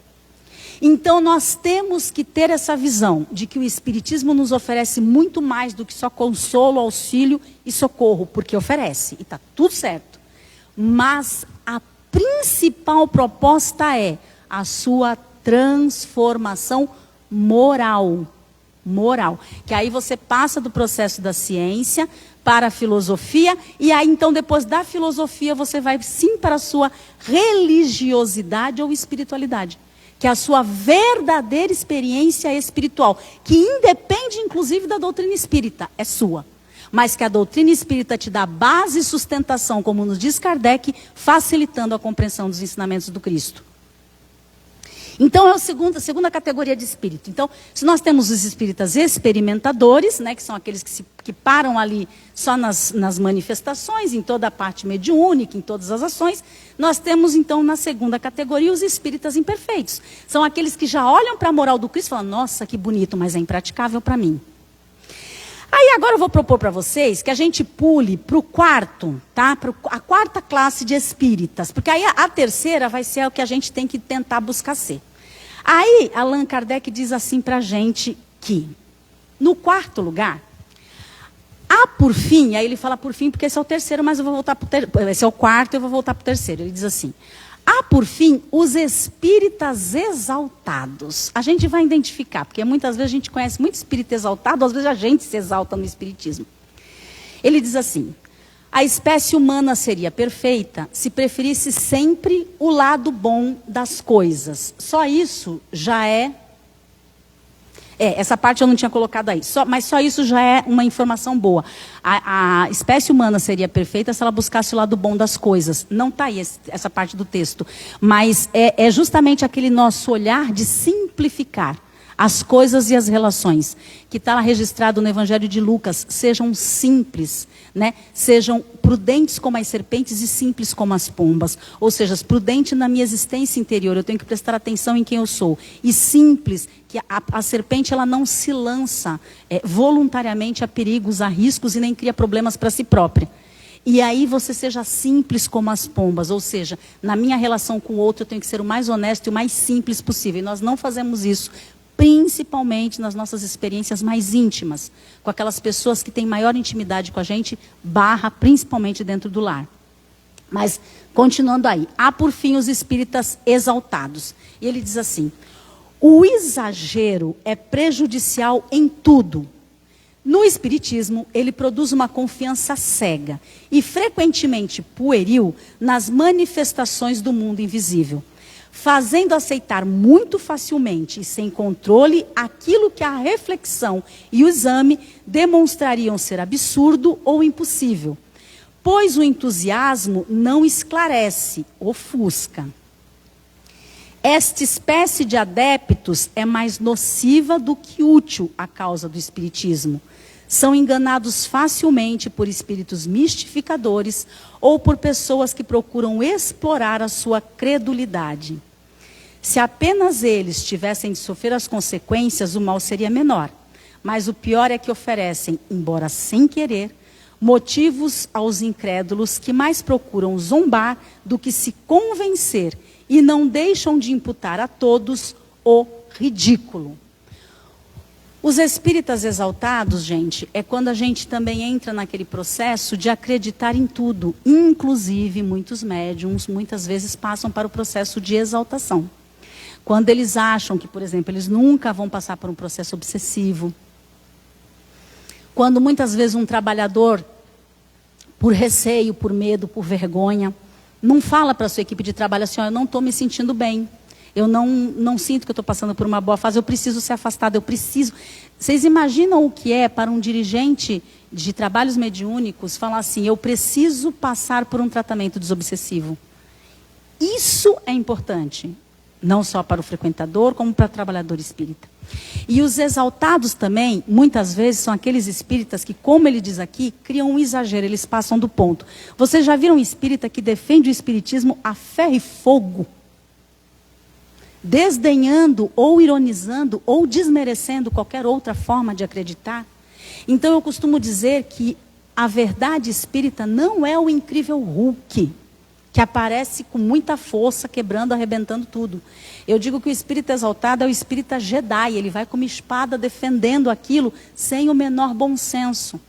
Então nós temos que ter essa visão de que o espiritismo nos oferece muito mais do que só consolo, auxílio e socorro, porque oferece, e está tudo certo. Mas a principal proposta é a sua transformação moral. Que aí você passa do processo da ciência para a filosofia, e aí então depois da filosofia você vai sim para a sua religiosidade ou espiritualidade, que é a sua verdadeira experiência espiritual, que independe inclusive da doutrina espírita, é sua. Mas que a doutrina espírita te dá base e sustentação, como nos diz Kardec, facilitando a compreensão dos ensinamentos do Cristo. Então é a segunda categoria de espírito. Então, se nós temos os espíritas experimentadores, né, que são aqueles que param ali só nas manifestações, em toda a parte mediúnica, em todas as ações, nós temos então na segunda categoria os espíritas imperfeitos. São aqueles que já olham para a moral do Cristo e falam, nossa, que bonito, mas é impraticável para mim. Aí agora eu vou propor para vocês que a gente pule para o quarto, tá? A quarta classe de espíritas, porque aí a terceira vai ser o que a gente tem que tentar buscar ser. Aí Allan Kardec diz assim para a gente que, no quarto lugar, há por fim, aí ele fala por fim porque esse é o terceiro, mas eu vou voltar para o terceiro, esse é o quarto, eu vou voltar para o terceiro. Ele diz assim, há por fim os espíritas exaltados. A gente vai identificar, porque muitas vezes a gente conhece muito espírita exaltado, às vezes a gente se exalta no espiritismo. Ele diz assim, a espécie humana seria perfeita se preferisse sempre o lado bom das coisas. Só isso já essa parte eu não tinha colocado aí, mas só isso já é uma informação boa. A espécie humana seria perfeita se ela buscasse o lado bom das coisas. Não está aí essa parte do texto, mas é justamente aquele nosso olhar de simplificar as coisas e as relações, que está lá registrado no Evangelho de Lucas, sejam simples, né? Sejam prudentes como as serpentes e simples como as pombas. Ou seja, prudente na minha existência interior, eu tenho que prestar atenção em quem eu sou. E simples, que a serpente ela não se lança voluntariamente a perigos, a riscos e nem cria problemas para si própria. E aí você seja simples como as pombas, ou seja, na minha relação com o outro eu tenho que ser o mais honesto e o mais simples possível. E nós não fazemos isso, principalmente nas nossas experiências mais íntimas, com aquelas pessoas que têm maior intimidade com a gente, principalmente dentro do lar. Mas, continuando aí, há por fim os espíritas exaltados. E ele diz assim, o exagero é prejudicial em tudo. No espiritismo, ele produz uma confiança cega e frequentemente pueril nas manifestações do mundo invisível, fazendo aceitar muito facilmente e sem controle aquilo que a reflexão e o exame demonstrariam ser absurdo ou impossível, pois o entusiasmo não esclarece, ofusca. Esta espécie de adeptos é mais nociva do que útil à causa do espiritismo. São enganados facilmente por espíritos mistificadores ou por pessoas que procuram explorar a sua credulidade. Se apenas eles tivessem de sofrer as consequências, o mal seria menor. Mas o pior é que oferecem, embora sem querer, motivos aos incrédulos que mais procuram zombar do que se convencer e não deixam de imputar a todos o ridículo. Os espíritas exaltados, gente, é quando a gente também entra naquele processo de acreditar em tudo. Inclusive, muitos médiums, muitas vezes, passam para o processo de exaltação. Quando eles acham que, por exemplo, eles nunca vão passar por um processo obsessivo. Quando, muitas vezes, um trabalhador, por receio, por medo, por vergonha, não fala para a sua equipe de trabalho assim, eu não estou me sentindo bem. Eu não sinto que eu estou passando por uma boa fase, eu preciso ser afastado, eu preciso... Vocês imaginam o que é para um dirigente de trabalhos mediúnicos falar assim, eu preciso passar por um tratamento desobsessivo? Isso é importante, não só para o frequentador, como para o trabalhador espírita. E os exaltados também, muitas vezes, são aqueles espíritas que, como ele diz aqui, criam um exagero, eles passam do ponto. Vocês já viram um espírita que defende o espiritismo a ferro e fogo? Desdenhando, ou ironizando, ou desmerecendo qualquer outra forma de acreditar? Então eu costumo dizer que a verdade espírita não é o incrível Hulk, que aparece com muita força, quebrando, arrebentando tudo. Eu digo que o espírito exaltado é o espírita Jedi, ele vai com uma espada defendendo aquilo sem o menor bom senso.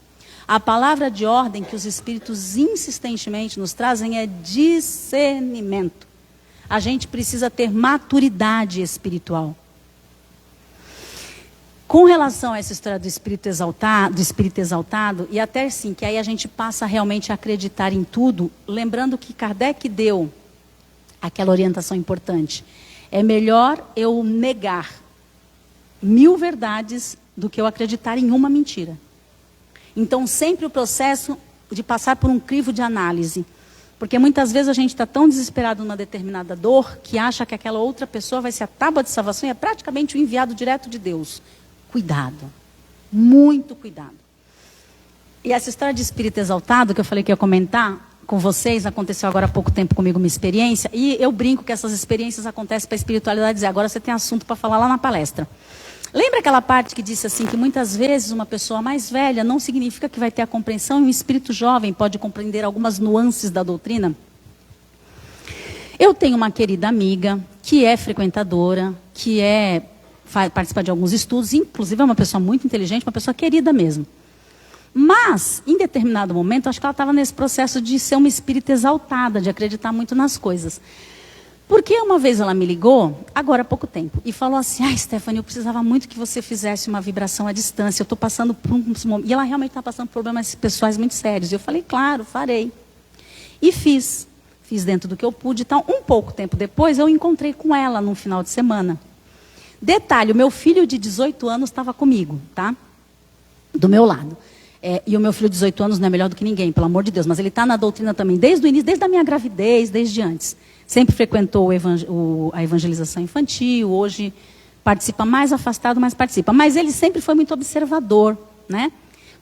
A palavra de ordem que os espíritos insistentemente nos trazem é discernimento. A gente precisa ter maturidade espiritual. Com relação a essa história do espírito exaltado, e até sim, que aí a gente passa realmente a acreditar em tudo, lembrando que Kardec deu aquela orientação importante. É melhor eu negar 1000 verdades do que eu acreditar em uma mentira. Então, sempre o processo de passar por um crivo de análise. Porque muitas vezes a gente está tão desesperado numa determinada dor que acha que aquela outra pessoa vai ser a tábua de salvação e é praticamente o enviado direto de Deus. Cuidado. Muito cuidado. E essa história de espírito exaltado que eu falei que ia comentar com vocês, aconteceu agora há pouco tempo comigo uma experiência, e eu brinco que essas experiências acontecem para a espiritualidade dizer, agora você tem assunto para falar lá na palestra. Lembra aquela parte que disse assim, que muitas vezes uma pessoa mais velha não significa que vai ter a compreensão e um espírito jovem pode compreender algumas nuances da doutrina? Eu tenho uma querida amiga que é frequentadora, que participa de alguns estudos, inclusive é uma pessoa muito inteligente, uma pessoa querida mesmo. Mas, em determinado momento, acho que ela estava nesse processo de ser uma espírita exaltada, de acreditar muito nas coisas. Porque uma vez ela me ligou, agora há pouco tempo, e falou assim, Stephanie, eu precisava muito que você fizesse uma vibração à distância, eu estou passando por um momento, e ela realmente está passando por problemas pessoais muito sérios. E eu falei, claro, farei. E fiz dentro do que eu pude. Então, um pouco tempo depois, eu encontrei com ela num final de semana. Detalhe, o meu filho de 18 anos estava comigo, tá? Do meu lado. E o meu filho de 18 anos não é melhor do que ninguém, pelo amor de Deus, mas ele está na doutrina também desde o início, desde a minha gravidez, desde antes. Sempre frequentou a evangelização infantil, hoje participa mais afastado, mas participa. Mas ele sempre foi muito observador, né?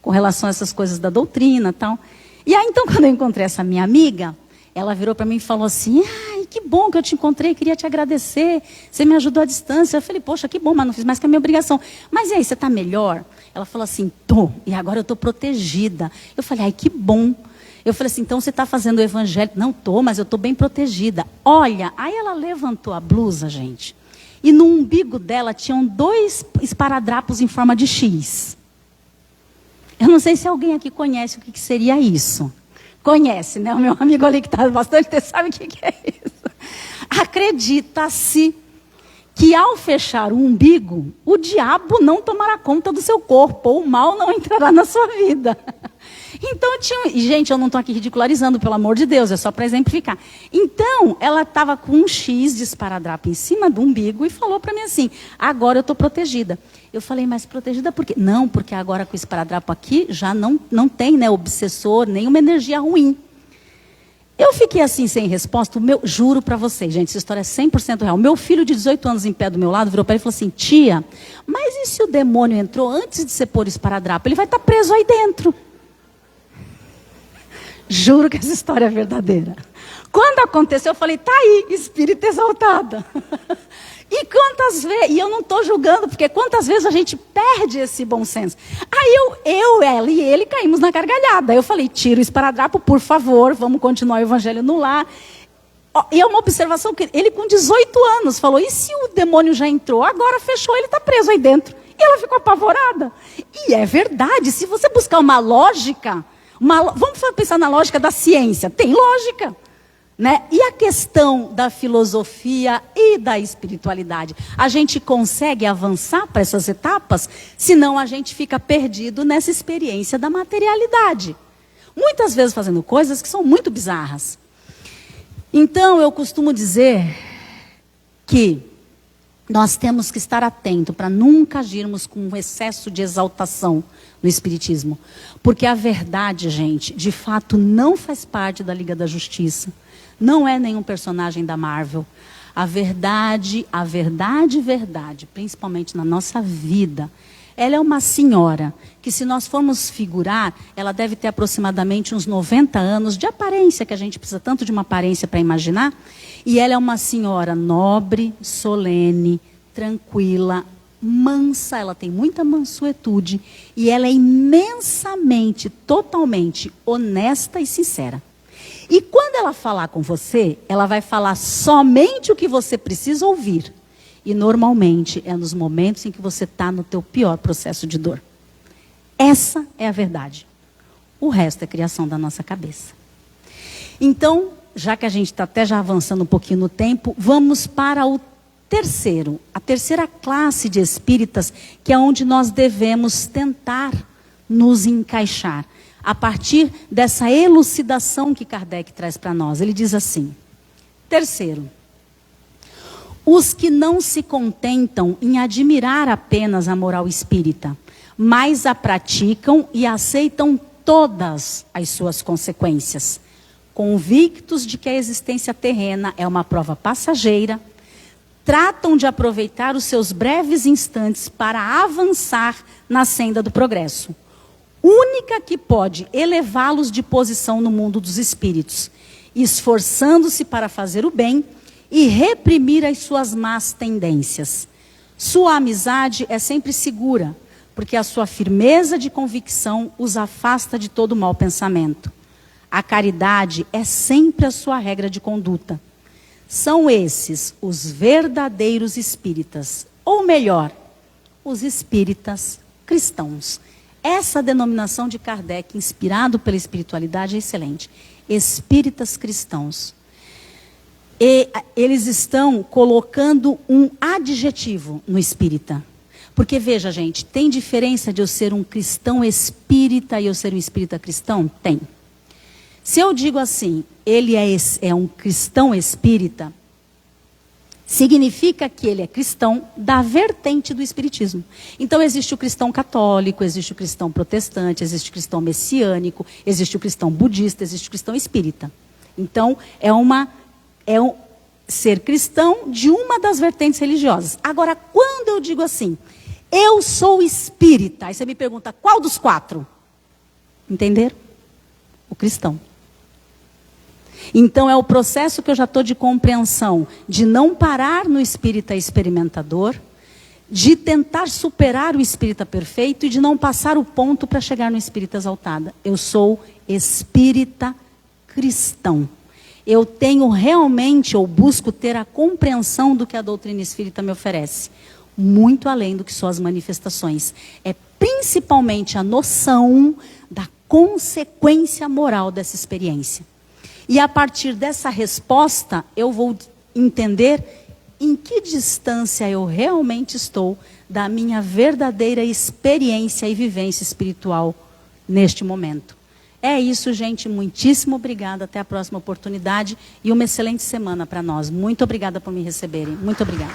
Com relação a essas coisas da doutrina e tal. E aí, então, quando eu encontrei essa minha amiga, ela virou para mim e falou assim, que bom que eu te encontrei, queria te agradecer, você me ajudou à distância. Eu falei, poxa, que bom, mas não fiz mais que a minha obrigação. Mas e aí, você está melhor? Ela falou assim, tô, e agora eu estou protegida. Eu falei, que bom. Eu falei assim, então você está fazendo o evangelho? Não estou, mas eu estou bem protegida. Olha, aí ela levantou a blusa, gente, e no umbigo dela tinham 2 esparadrapos em forma de X. Eu não sei se alguém aqui conhece o que seria isso. Conhece, né? O meu amigo ali que está bastante tempo sabe o que é isso. Acredita-se que ao fechar o umbigo, o diabo não tomará conta do seu corpo, ou o mal não entrará na sua vida. Então, e gente, eu não estou aqui ridicularizando, pelo amor de Deus, é só para exemplificar. Então, ela estava com um X de esparadrapo em cima do umbigo e falou para mim assim, agora eu estou protegida. Eu falei, mas protegida por quê? Não, porque agora com o esparadrapo aqui já não tem, né, obsessor, nenhuma energia ruim. Eu fiquei assim, sem resposta, juro para vocês, gente, essa história é 100% real. Meu filho de 18 anos em pé do meu lado virou para ele e falou assim, tia, mas e se o demônio entrou antes de você pôr o esparadrapo? Ele vai estar preso aí dentro. Juro que essa história é verdadeira. Quando aconteceu, eu falei, tá aí, espírita exaltada. E quantas vezes, e eu não estou julgando, porque quantas vezes a gente perde esse bom senso. Aí ela e ele caímos na gargalhada. Eu falei, tira o esparadrapo, por favor, vamos continuar o evangelho no lar. E é uma observação que ele com 18 anos falou, e se o demônio já entrou, agora fechou, ele está preso aí dentro. E ela ficou apavorada. E é verdade, se você buscar uma lógica, vamos pensar na lógica da ciência, tem lógica. Né? E a questão da filosofia e da espiritualidade? A gente consegue avançar para essas etapas? Senão a gente fica perdido nessa experiência da materialidade. Muitas vezes fazendo coisas que são muito bizarras. Então eu costumo dizer que nós temos que estar atentos para nunca agirmos com um excesso de exaltação no espiritismo. Porque a verdade, gente, de fato não faz parte da Liga da Justiça. Não é nenhum personagem da Marvel. A verdade, principalmente na nossa vida, ela é uma senhora que, se nós formos figurar, ela deve ter aproximadamente uns 90 anos de aparência, que a gente precisa tanto de uma aparência para imaginar. E ela é uma senhora nobre, solene, tranquila, mansa, ela tem muita mansuetude e ela é imensamente, totalmente honesta e sincera. E quando ela falar com você, ela vai falar somente o que você precisa ouvir. E normalmente é nos momentos em que você está no teu pior processo de dor. Essa é a verdade. O resto é criação da nossa cabeça. Então, já que a gente está até já avançando um pouquinho no tempo, vamos para a terceira classe de espíritas, que é onde nós devemos tentar nos encaixar. A partir dessa elucidação que Kardec traz para nós. Ele diz assim: terceiro, os que não se contentam em admirar apenas a moral espírita, mas a praticam e aceitam todas as suas consequências, convictos de que a existência terrena é uma prova passageira, tratam de aproveitar os seus breves instantes para avançar na senda do progresso, única que pode elevá-los de posição no mundo dos espíritos, esforçando-se para fazer o bem e reprimir as suas más tendências. Sua amizade é sempre segura, porque a sua firmeza de convicção os afasta de todo mau pensamento. A caridade é sempre a sua regra de conduta. São esses os verdadeiros espíritas, ou melhor, os espíritas cristãos. Essa denominação de Kardec, inspirado pela espiritualidade, é excelente. Espíritas cristãos. E eles estão colocando um adjetivo no espírita. Porque, veja, gente, tem diferença de eu ser um cristão espírita e eu ser um espírita cristão? Tem. Se eu digo assim, ele é um cristão espírita, significa que ele é cristão da vertente do espiritismo. Então existe o cristão católico, existe o cristão protestante, existe o cristão messiânico, existe o cristão budista, existe o cristão espírita. Então ser cristão de uma das vertentes religiosas. Agora, quando eu digo assim, eu sou espírita, aí você me pergunta, qual dos 4? Entenderam? O cristão. Então é o processo que eu já estou de compreensão, de não parar no espírita experimentador, de tentar superar o espírita perfeito e de não passar o ponto para chegar no espírita exaltada. Eu sou espírita cristão. Eu tenho realmente, ou busco ter a compreensão do que a doutrina espírita me oferece. Muito além do que só as manifestações. É principalmente a noção da consequência moral dessa experiência. E a partir dessa resposta, eu vou entender em que distância eu realmente estou da minha verdadeira experiência e vivência espiritual neste momento. É isso, gente. Muitíssimo obrigada. Até a próxima oportunidade e uma excelente semana para nós. Muito obrigada por me receberem. Muito obrigada.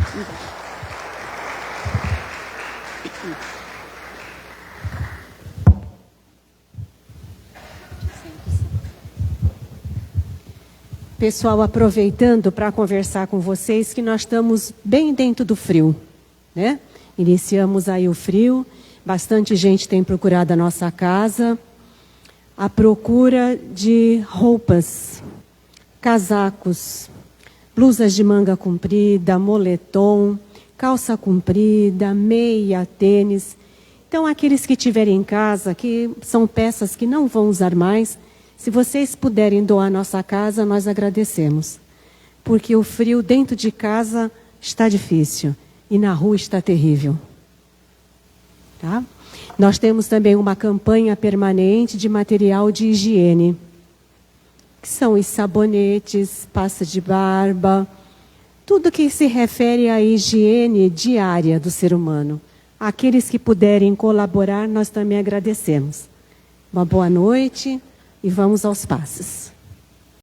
Pessoal, aproveitando para conversar com vocês, que nós estamos bem dentro do frio, né? Iniciamos aí o frio, bastante gente tem procurado a nossa casa, à procura de roupas, casacos, blusas de manga comprida, moletom, calça comprida, meia, tênis. Então, aqueles que tiverem em casa, que são peças que não vão usar mais, se vocês puderem doar nossa casa, nós agradecemos. Porque o frio dentro de casa está difícil e na rua está terrível. Tá? Nós temos também uma campanha permanente de material de higiene, que são os sabonetes, pasta de barba, tudo que se refere à higiene diária do ser humano. Aqueles que puderem colaborar, nós também agradecemos. Uma boa noite. E vamos aos passos.